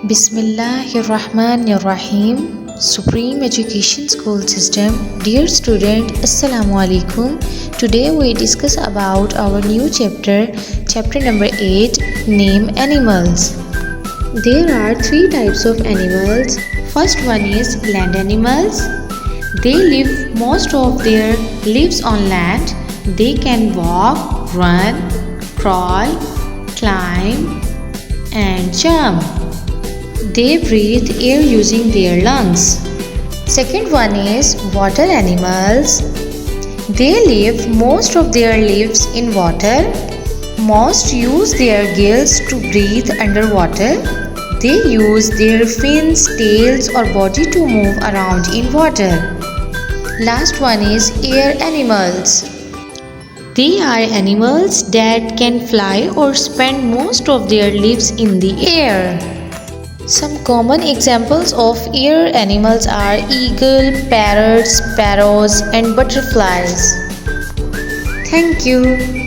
Bismillahirrahmanirrahim. Supreme Education School System. Dear student, Assalamu alaikum. Today we discuss about our new chapter number 8, Name Animals. There are three types of animals. First one is land animals. They live most of their lives on land. They can walk, run, crawl, climb, and jump. They breathe air using their lungs. Second one is water animals. They live most of their lives in water. Most use their gills to breathe underwater. They use their fins, tails, or body to move around in water. Last one is air animals. They are animals that can fly or spend most of their lives in the air. Some common examples of air animals are eagle, parrots, sparrows, and butterflies. Thank you.